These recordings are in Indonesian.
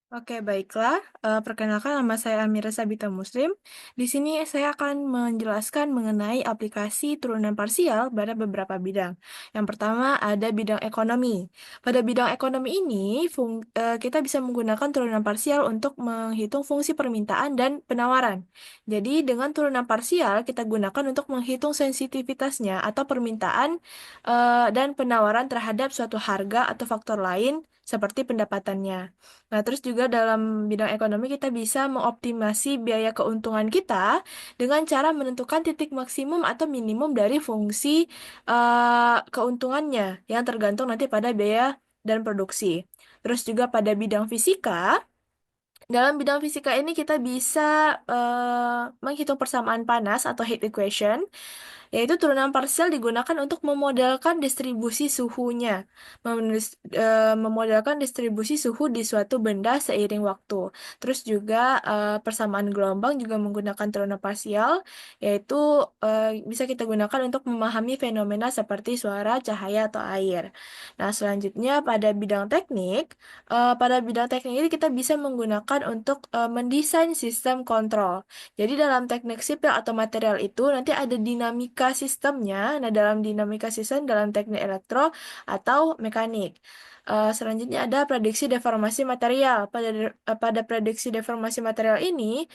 Oke, baiklah. Perkenalkan nama saya Amira Sabita Muslim. Di sini saya akan menjelaskan mengenai aplikasi turunan parsial pada beberapa bidang. Yang pertama ada bidang ekonomi. Pada bidang ekonomi ini, kita bisa menggunakan turunan parsial untuk menghitung fungsi permintaan dan penawaran. Jadi, dengan turunan parsial, kita gunakan untuk menghitung sensitivitasnya atau permintaan dan penawaran terhadap suatu harga atau faktor lain seperti pendapatannya. Nah, terus juga dalam bidang ekonomi kita bisa mengoptimasi biaya keuntungan kita dengan cara menentukan titik maksimum atau minimum dari fungsi keuntungannya yang tergantung nanti pada biaya dan produksi. Terus juga pada bidang fisika, dalam bidang fisika ini kita bisa menghitung persamaan panas atau heat equation, yaitu turunan parsial digunakan untuk memodelkan distribusi suhunya, memodelkan distribusi suhu di suatu benda seiring waktu. Terus juga persamaan gelombang juga menggunakan turunan parsial, yaitu bisa kita gunakan untuk memahami fenomena seperti suara, cahaya, atau air. Nah, selanjutnya pada bidang teknik ini kita bisa menggunakan untuk mendesain sistem kontrol. Jadi dalam teknik sipil atau material itu nanti ada dinamika sistemnya. Nah, dalam dinamika sistem dalam teknik elektro atau mekanik. Selanjutnya ada prediksi deformasi material. Pada prediksi deformasi material ini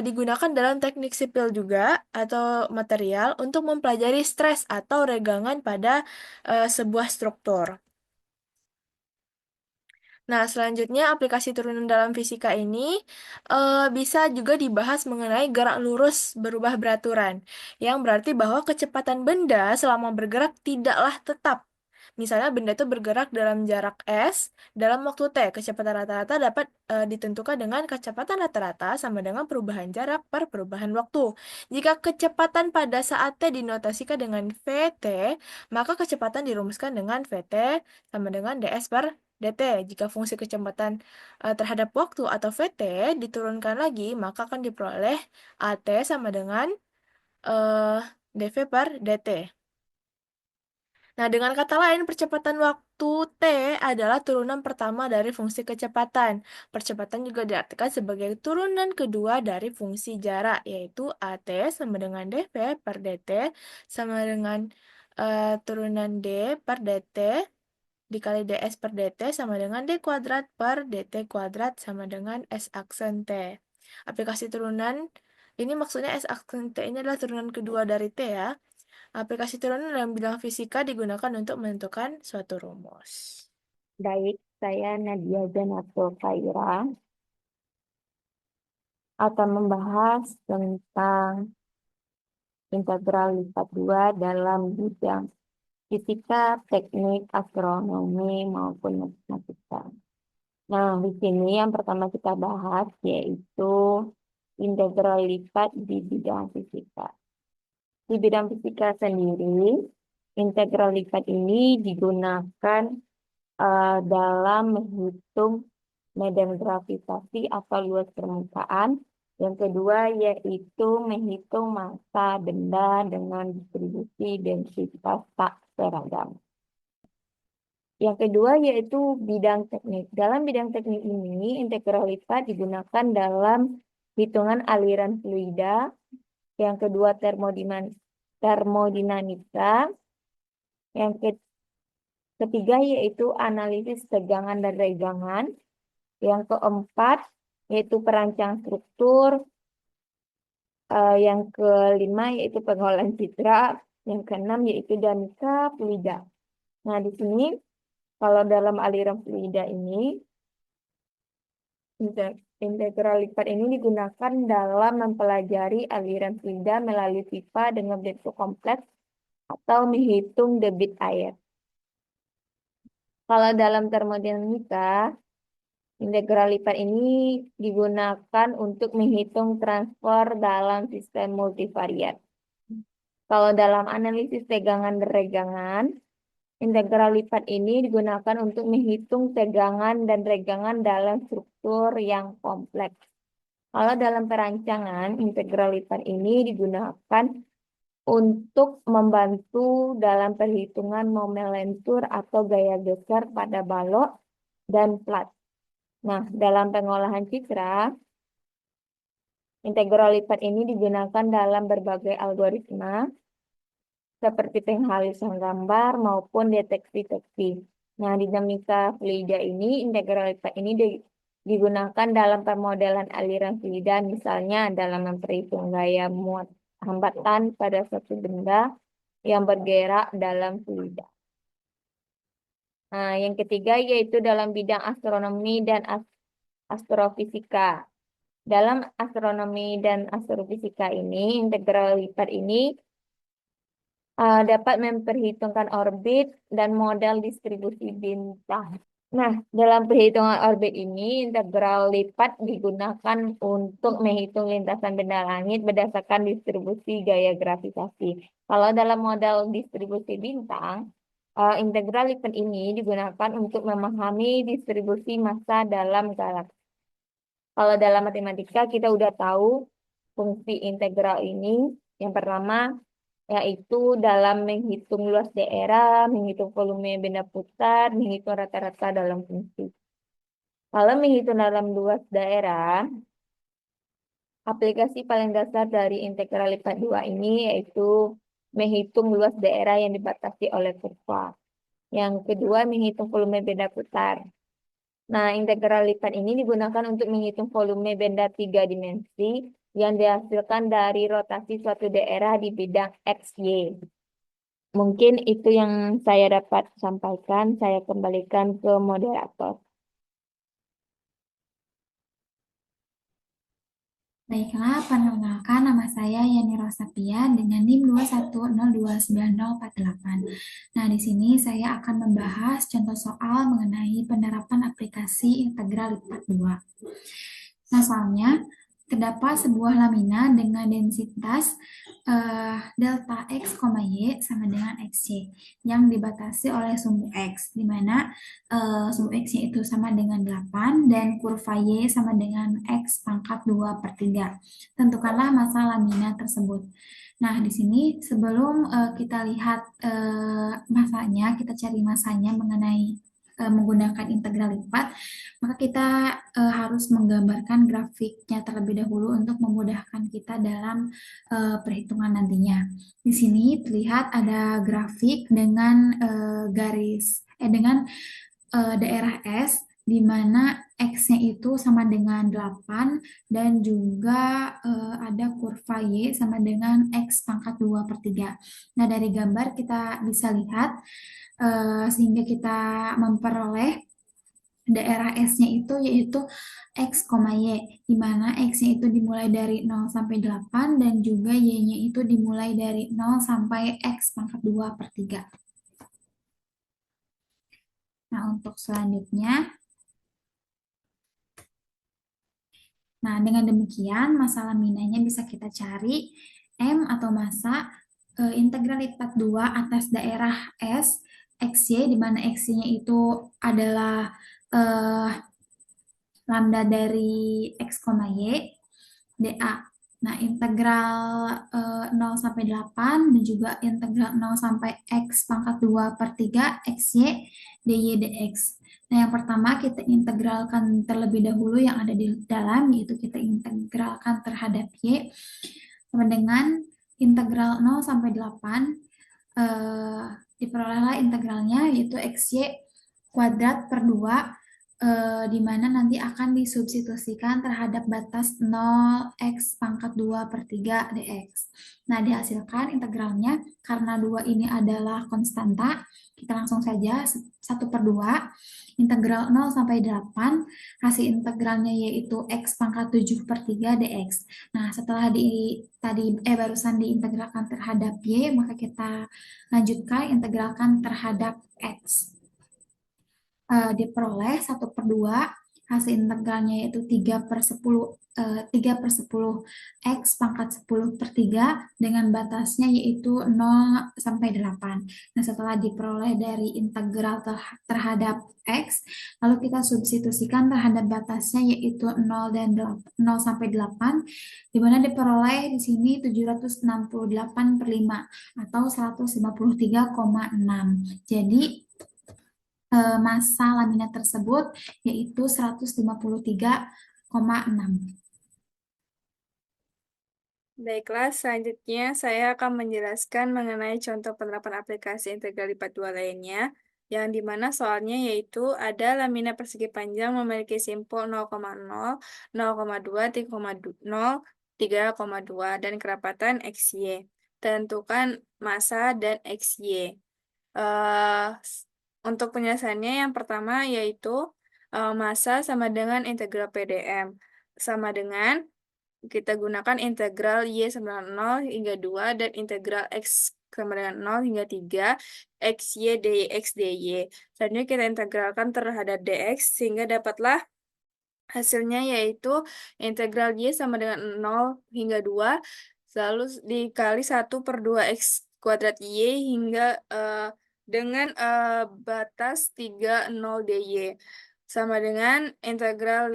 digunakan dalam teknik sipil juga atau material untuk mempelajari stres atau regangan pada sebuah struktur. Nah, selanjutnya aplikasi turunan dalam fisika ini bisa juga dibahas mengenai gerak lurus berubah beraturan, yang berarti bahwa kecepatan benda selama bergerak tidaklah tetap. Misalnya benda itu bergerak dalam jarak s dalam waktu t, kecepatan rata-rata dapat ditentukan dengan kecepatan rata-rata sama dengan perubahan jarak per perubahan waktu. Jika kecepatan pada saat t dinotasikan dengan vt, maka kecepatan dirumuskan dengan vt sama dengan ds per dt. Jika fungsi kecepatan terhadap waktu atau VT diturunkan lagi, maka akan diperoleh AT sama dengan eh, dv per dt. Nah, dengan kata lain, percepatan waktu T adalah turunan pertama dari fungsi kecepatan. Percepatan juga diartikan sebagai turunan kedua dari fungsi jarak, yaitu AT sama dengan dv per dt sama dengan turunan d per dt dikali ds per dt sama dengan d kuadrat per dt kuadrat sama dengan s aksen t. Aplikasi turunan ini maksudnya s aksen t ini adalah turunan kedua dari t ya. Aplikasi turunan dalam bidang fisika digunakan untuk menentukan suatu rumus. Baik, saya Nadia Zanatul Faira akan membahas tentang integral lipat 2 dalam bidang fisika, teknik, astronomi, maupun matematika. Nah, di sini yang pertama kita bahas yaitu integral lipat di bidang fisika. Di bidang fisika sendiri, integral lipat ini digunakan dalam menghitung medan gravitasi atau luas permukaan. Yang kedua yaitu menghitung massa benda dengan distribusi densitas tak seragam. Yang kedua yaitu bidang teknik. Dalam bidang teknik ini, integral lipat digunakan dalam hitungan aliran fluida. Yang kedua termodinamika. Yang ketiga yaitu analisis tegangan dan regangan. Yang keempat yaitu perancang struktur. Yang kelima yaitu pengolahan citra. Yang keenam yaitu dinamika fluida. Nah, di sini kalau dalam aliran fluida ini, integral lipat ini digunakan dalam mempelajari aliran fluida melalui pipa dengan bentuk kompleks atau menghitung debit air. Kalau dalam termodinamika, integral lipat ini digunakan untuk menghitung transfer dalam sistem multivariat. Kalau dalam analisis tegangan dan regangan, integral lipat ini digunakan untuk menghitung tegangan dan regangan dalam struktur yang kompleks. Kalau dalam perancangan, integral lipat ini digunakan untuk membantu dalam perhitungan momen lentur atau gaya geser pada balok dan plat. Nah, dalam pengolahan citra, integral lipat ini digunakan dalam berbagai algoritma seperti penghalusan gambar maupun deteksi tekstil. Nah, di dinamika fluida ini, integral lipat ini digunakan dalam pemodelan aliran fluida, misalnya dalam memperhitung gaya muat hambatan pada suatu benda yang bergerak dalam fluida. Nah, yang ketiga yaitu dalam bidang astronomi dan astrofisika. Dalam astronomi dan astrofisika ini, integral lipat ini dapat memperhitungkan orbit dan model distribusi bintang. Nah, dalam perhitungan orbit ini, integral lipat digunakan untuk menghitung lintasan benda langit berdasarkan distribusi gaya gravitasi. Kalau dalam model distribusi bintang, integral lipat ini digunakan untuk memahami distribusi massa dalam galaksi. Kalau dalam matematika, kita udah tahu fungsi integral ini. Yang pertama, yaitu dalam menghitung luas daerah, menghitung volume benda putar, menghitung rata-rata dalam fungsi. Kalau menghitung dalam luas daerah, aplikasi paling dasar dari integral lipat dua ini yaitu menghitung luas daerah yang dibatasi oleh kurva. Yang kedua, menghitung volume benda putar. Nah, integral lipat ini digunakan untuk menghitung volume benda tiga dimensi yang dihasilkan dari rotasi suatu daerah di bidang X, Y. Mungkin itu yang saya dapat sampaikan. Saya kembalikan ke moderator. Baiklah, perkenalkan nama saya Yani Rosapia dengan NIM 2102948. Nah, di sini saya akan membahas contoh soal mengenai penerapan aplikasi integral lipat 2. Nah, soalnya terdapat sebuah lamina dengan densitas delta X, Y sama dengan XY yang dibatasi oleh sumbu X, di mana sumbu X-nya itu sama dengan 8 dan kurva Y sama dengan X pangkat 2 per 3. Tentukanlah massa lamina tersebut. Nah, di sini sebelum kita lihat masanya, kita cari masanya mengenai menggunakan integral lipat, maka kita harus menggambarkan grafiknya terlebih dahulu untuk memudahkan kita dalam perhitungan nantinya. Di sini terlihat ada grafik dengan dengan daerah S di mana X-nya itu sama dengan 8 dan juga ada kurva Y sama dengan X pangkat 2 per 3. Nah, dari gambar kita bisa lihat sehingga kita memperoleh daerah S-nya itu yaitu X, Y, di mana X-nya itu dimulai dari 0 sampai 8 dan juga Y-nya itu dimulai dari 0 sampai X pangkat 2 per 3. Nah, untuk selanjutnya, nah dengan demikian massa laminanya bisa kita cari M atau massa integral lipat 2 atas daerah S, XY, di mana XY-nya itu adalah eh, lambda dari X, Y, dA. Nah, integral 0 sampai 8 dan juga integral 0 sampai X pangkat 2 per 3 XY dy dx. Nah, yang pertama kita integralkan terlebih dahulu yang ada di dalam, yaitu kita integralkan terhadap Y sama dengan integral 0 sampai 8 eh, diperolehlah integralnya yaitu XY kuadrat per 2 di mana nanti akan disubstitusikan terhadap batas 0x pangkat 2 per 3 dx. Nah, dihasilkan integralnya karena 2 ini adalah konstanta, kita langsung saja 1 per 2, integral 0 sampai 8, hasil integralnya yaitu x pangkat 7 per 3 dx. Nah, setelah barusan diintegralkan terhadap y, maka kita lanjutkan integralkan terhadap x. Diperoleh 1/2 hasil integralnya yaitu 3 per 10 X pangkat 10 per 3 dengan batasnya yaitu 0 sampai 8. Nah, setelah diperoleh dari integral terhadap X, lalu kita substitusikan terhadap batasnya yaitu 0 dan 0 sampai 8, di mana diperoleh di sini 768/5 atau 153,6. Jadi massa laminat tersebut, yaitu 153,6. Baiklah, selanjutnya saya akan menjelaskan mengenai contoh penerapan aplikasi integral lipat dua lainnya, yang dimana soalnya yaitu ada lamina persegi panjang memiliki simpul 0,0, 0,2, 3,0, 3,2, dan kerapatan XY. Tentukan massa dan XY. Untuk penjelasannya yang pertama yaitu massa sama dengan integral PDM. Sama dengan kita gunakan integral Y sama dengan 0 hingga 2 dan integral X sama dengan 0 hingga 3 XY dx dy. Selanjutnya kita integralkan terhadap dx sehingga dapatlah hasilnya yaitu integral Y sama dengan 0 hingga 2 lalu dikali 1/2 X kuadrat Y hingga dengan batas 30 dy sama dengan integral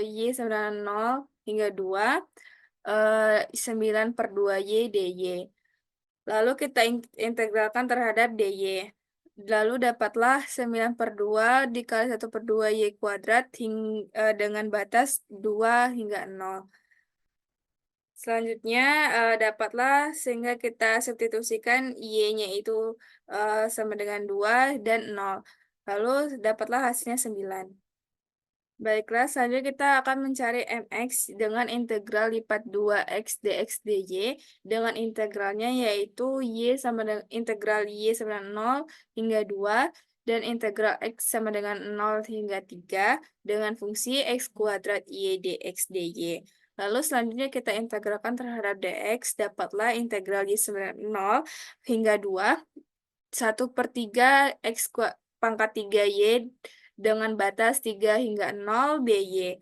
Y sama dengan 0 hingga 2 9/2 Y dy. Lalu kita integralkan terhadap dy. Lalu dapatlah 9/2 dikali 1/2 Y kuadrat dengan batas 2 hingga 0. Selanjutnya dapatlah sehingga kita substitusikan Y-nya itu sama dengan 2 dan 0. Lalu dapatlah hasilnya 9. Baiklah, selanjutnya kita akan mencari mx dengan integral lipat 2x dx dy dengan integralnya yaitu y sama dengan integral y sama dengan 0 hingga 2 dan integral x sama dengan 0 hingga 3 dengan fungsi x kuadrat y dx dy. Lalu selanjutnya kita integralkan terhadap dx, dapatlah integral y sama dengan 0 hingga 2 1/3 pangkat 3y dengan batas 3 hingga 0 dy.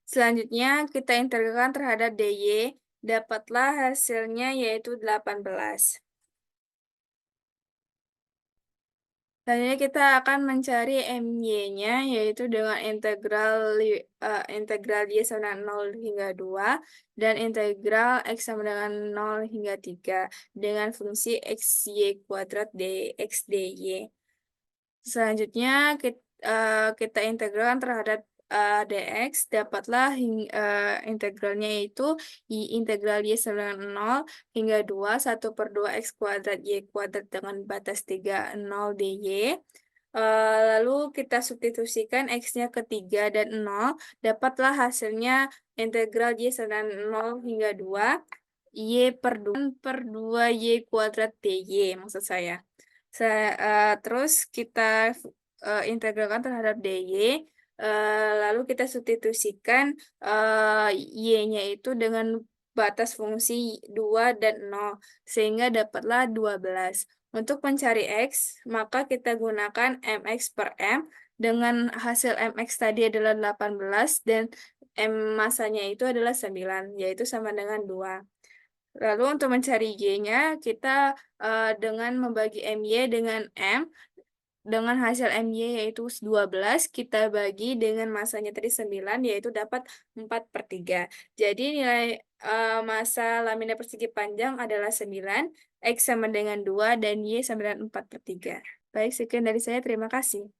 Selanjutnya kita integralkan terhadap dy, dapatlah hasilnya yaitu 18. Selanjutnya kita akan mencari my-nya yaitu dengan integral y sama dengan 0 hingga 2 dan integral x sama dengan 0 hingga 3 dengan fungsi xy kuadrat dx dy. Selanjutnya kita integralkan terhadap dx, dapatlah integralnya yaitu integral y sama dengan 0 hingga 2 1/2 x kuadrat y kuadrat dengan batas 3 0 dy. Lalu kita substitusikan x-nya ke 3 dan 0, dapatlah hasilnya integral y sama dengan 0 hingga 2 y/2 y kuadrat dy maksud saya. Terus kita integralkan terhadap dy, lalu kita substitusikan y-nya itu dengan batas fungsi 2 dan 0, sehingga dapatlah 12. Untuk mencari x, maka kita gunakan mx per m, dengan hasil mx tadi adalah 18, dan m masanya itu adalah 9, yaitu sama dengan 2. Lalu untuk mencari Y-nya, kita dengan membagi MY dengan M, dengan hasil MY yaitu 12, kita bagi dengan masanya tadi 9, yaitu dapat 4/3. Jadi nilai massa lamina persegi panjang adalah 9, X sama dengan 2, dan Y sama dengan 4/3. Baik, sekian dari saya. Terima kasih.